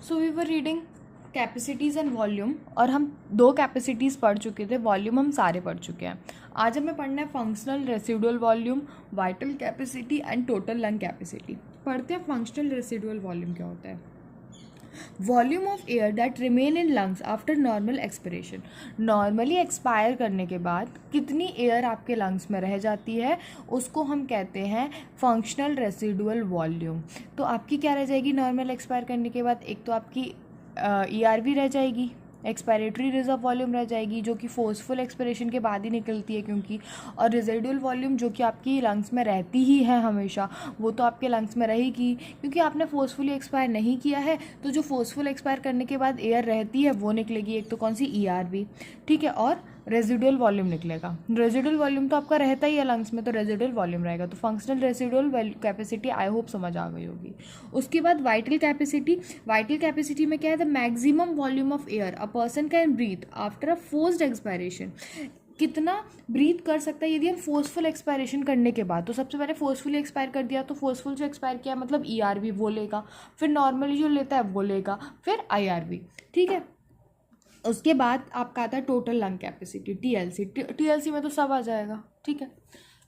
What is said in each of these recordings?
So we were reading capacities and volume, और हम दो कैपेसिटीज़ पढ़ चुके थे, वॉल्यूम हम सारे पढ़ चुके हैं। आज हमें पढ़ना है functional residual volume, vital capacity and total lung capacity. पढ़ते हैं फंक्शनल रेसिडुअल वॉल्यूम क्या होता है। Volume of air that remain in lungs after normal expiration. Normally expire करने के बाद कितनी एयर आपके लंग्स में रह जाती है उसको हम कहते हैं फंक्शनल रेसिडुअल वॉल्यूम। तो आपकी क्या रह जाएगी नॉर्मल एक्सपायर करने के बाद, एक तो आपकी ERV रह जाएगी, एक्सपायरेटरी रिजर्व वॉल्यूम रह जाएगी, जो कि फोर्सफुल एक्सपिरेशन के बाद ही निकलती है क्योंकि, और रेजिडुअल वॉल्यूम जो कि आपकी लंग्स में रहती ही है हमेशा, वो तो आपके लंग्स में रहेगी क्योंकि आपने फोर्सफुली एक्सपायर नहीं किया है। तो जो फोर्सफुल एक्सपायर करने के बाद एयर रहती है वो निकलेगी, एक तो कौन सी ERV, ठीक है, और रेजिडुअल वॉल्यूम निकलेगा। रेजिडुअल वॉल्यूम तो आपका रहता ही है लंग्स में, तो रेजिडुअल वॉल्यूम रहेगा। तो functional residual capacity I hope समझ आ गई होगी। उसके बाद वाइटल कैपेसिटी। वाइटल कैपेसिटी में क्या है, the maximum volume of air a person can breathe after a forced expiration. कितना ब्रीथ कर सकता है यदि हम फोर्सफुल एक्सपायरेशन करने के बाद। तो सबसे पहले फोर्सफुली एक्सपायर कर दिया, तो फोर्सफुल जो एक्सपायर किया मतलब ERV वो लेगा, फिर नॉर्मली जो लेता है वो लेगा, फिर IRV, ठीक है। उसके बाद आपका आता है टोटल लंग कैपेसिटी, TLC में तो सब आ जाएगा, ठीक है।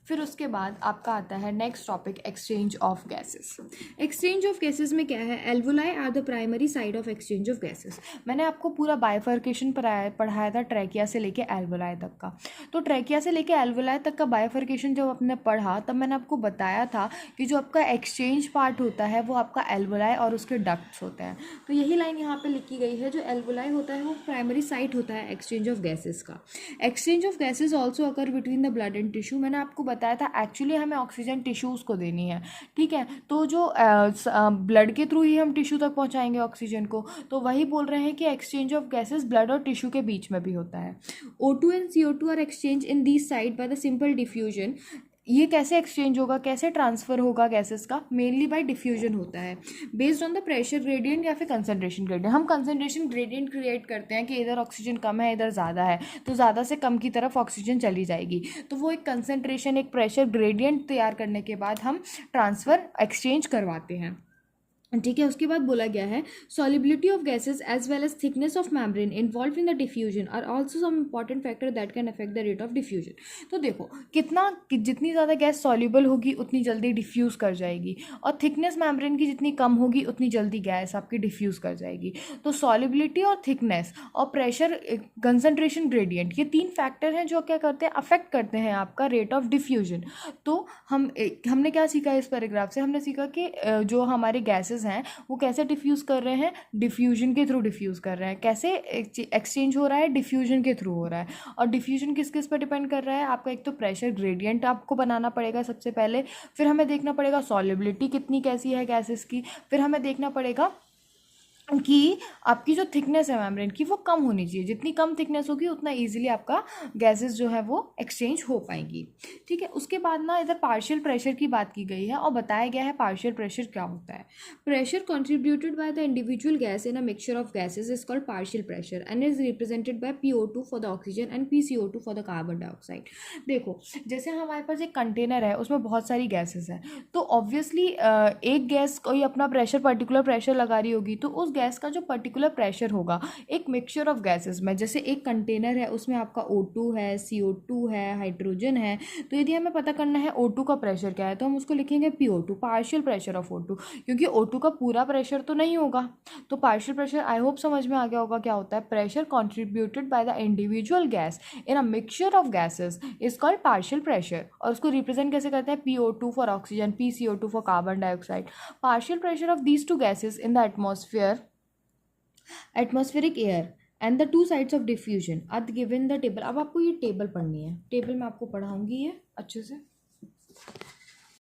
फिर उसके बाद आपका आता है next topic, exchange of gases. Exchange of gases में क्या है, alveoli are the primary site of exchange of gases. मैंने आपको पूरा बाइफर्केशन पढ़ाया था ट्रैकिया से लेके एल्वोलाई तक का। तो ट्रैकिया से लेके एल्वोलाई तक का बाइफर्केशन जब आपने पढ़ा तब मैंने आपको बताया था कि जो आपका एक्सचेंज पार्ट होता है वो आपका एल्वोलाई और उसके डक्ट्स होते हैं। तो यही लाइन यहाँ पे लिखी गई है, जो एल्वोलाई होता है वो प्राइमरी साइट होता है एक्सचेंज ऑफ गैसेस का। Exchange of gases also occur between the blood and tissue. मैंने आपको बताया था एक्चुअली हमें ऑक्सीजन टिश्यूज़ को देनी है, ठीक है। तो जो ब्लड के थ्रू ही हम टिश्यू तक पहुंचाएंगे ऑक्सीजन को, तो वही बोल रहे हैं कि एक्सचेंज ऑफ गैसेस ब्लड और टिश्यू के बीच में भी होता है। O2 and CO2 are exchange in these side by the simple diffusion. ये कैसे एक्सचेंज होगा, कैसे ट्रांसफ़र होगा गैसेस का, मेनली बाय डिफ्यूजन होता है, based on the pressure gradient या फिर कंसनट्रेशन ग्रेडियंट। हम कंसनट्रेशन ग्रेडियंट क्रिएट करते हैं कि इधर ऑक्सीजन कम है इधर ज़्यादा है, तो ज़्यादा से कम की तरफ ऑक्सीजन चली जाएगी। तो वो एक कंसनट्रेशन, एक प्रेशर ग्रेडियंट तैयार करने के बाद हम ट्रांसफ़र एक्सचेंज करवाते हैं, ठीक है। उसके बाद बोला गया है solubility of gases as well as thickness of membrane involve in the diffusion are also some important factor that can affect the rate of diffusion. तो देखो जितनी ज़्यादा गैस सॉल्युबल होगी उतनी जल्दी डिफ्यूज़ कर जाएगी, और थिकनेस मेम्ब्रेन की जितनी कम होगी उतनी जल्दी गैस आपकी डिफ्यूज़ कर जाएगी। तो सॉल्युबिलिटी और थिकनेस और प्रेशर कंसनट्रेशन ग्रेडियंट, ये तीन फैक्टर हैं जो क्या करते हैं, अफेक्ट करते हैं आपका रेट ऑफ डिफ्यूजन। तो हमने क्या सीखा इस पैराग्राफ से, हमने सीखा कि जो हमारे गैसेस हैं वो कैसे डिफ्यूज़ कर रहे हैं, डिफ्यूजन के थ्रू डिफ्यूज़ कर रहे हैं। कैसे एक्सचेंज हो रहा है, डिफ्यूजन के थ्रू हो रहा है। और डिफ्यूजन किस किस पर डिपेंड कर रहा है, आपका एक तो प्रेशर ग्रेडियंट आपको बनाना पड़ेगा सबसे पहले, फिर हमें देखना पड़ेगा सॉल्युबिलिटी कितनी कैसी है गैसेस की, फिर हमें देखना पड़ेगा कि आपकी जो थिकनेस है मेम्ब्रेन की वो कम होनी चाहिए। जितनी कम थिकनेस होगी उतना इजीली आपका गैसेस जो है वो एक्सचेंज हो पाएंगी, ठीक है। उसके बाद ना इधर पार्शियल प्रेशर की बात की गई है और बताया गया है पार्शियल प्रेशर क्या होता है। Pressure contributed bye the individual gas in a mixture of gases is called partial pressure and is represented by PO2 for the oxygen and PCO2 for the carbon dioxide. देखो जैसे हमारे पास एक container है उसमें बहुत सारी गैसेस हैं, तो ऑब्वियसली एक गैस कोई अपना प्रेशर पर्टिकुलर प्रेशर लगा रही होगी, तो उस गैस का जो पर्टिकुलर प्रेशर होगा एक मिक्सचर ऑफ गैसेस में, जैसे एक कंटेनर है उसमें आपका O2 है, CO2 है, हाइड्रोजन है। तो यदि हमें पता करना है O2 का प्रेशर क्या है तो हम उसको लिखेंगे PO2, partial pressure of O2, क्योंकि O2 का पूरा प्रेशर तो नहीं होगा। तो पार्शियल प्रेशर आई होप समझ में आ गया होगा क्या होता है। Pressure contributed by the individual gas in a mixture of gases is called partial pressure, और उसको रिप्रेजेंट कैसे करते हैं, PO2 for oxygen, PCO2 for carbon dioxide. Partial pressure of these two gases in the atmospheric air and the two sides of diffusion are given the table. अब आपको ये table पढ़नी है, टेबल मैं आपको पढ़ाऊंगी ये अच्छे से।